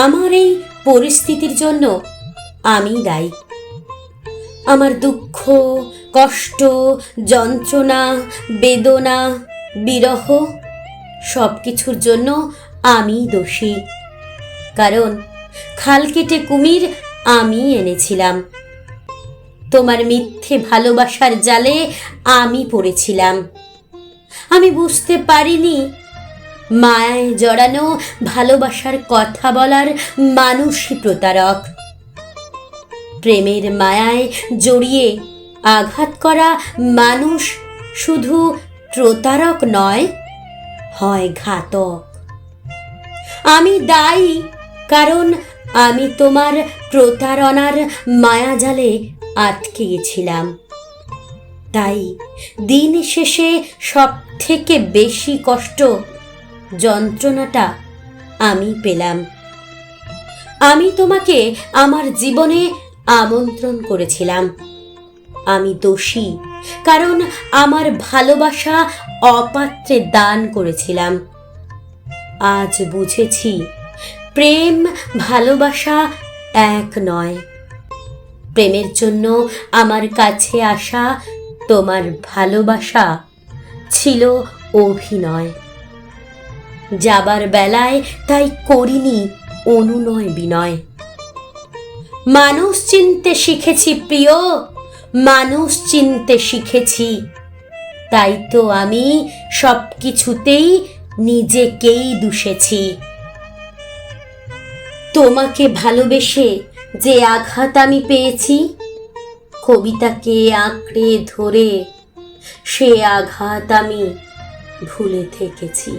আমার এই পরিস্থিতির জন্য আমি দায়ী। আমার দুঃখ, কষ্ট, যন্ত্রণা, বেদনা, বিরহ সব কিছুর জন্য আমি দোষী। কারণ খাল কেটে কুমির আমি এনেছিলাম। তোমার মিথ্যে ভালোবাসার জালে আমি পড়েছিলাম। আমি বুঝতে পারিনি মায়ায় জড়ানো ভালোবাসার কথা বলার মানুষই প্রতারক। প্রেমের মায়ায় জড়িয়ে আঘাত করা মানুষ শুধু প্রতারক নয়, হয় ঘাতক। আমি দায়ী, কারণ আমি তোমার প্রতারণার মায়াজালে আটকে গেছিলাম। তাই দিন শেষে সব থেকে বেশি কষ্ট, যন্ত্রণাটা আমি পেলাম। আমি তোমাকে আমার জীবনে আমন্ত্রণ করেছিলাম। আমি দোষী, কারণ আমার ভালোবাসা অপাত্রে দান করেছিলাম। আজ বুঝেছি প্রেম ভালোবাসা এক নয়। প্রেমের জন্য আমার কাছে আসা তোমার ভালোবাসা ছিল অভিনয়। যাবার বেলায় তাই করিনি অনুনয় বিনয়। মানুষ চিনতে শিখেছি প্রিয়, মানুষ চিনতে শিখেছি। তাই তো আমি সব কিছুতেই নিজেকেই দুষেছি। তোমাকে ভালোবেসে যে আঘাত আমি পেয়েছি, কবিতাকে আঁকড়ে ধরে সে আঘাত আমি ভুলে থেকেছি।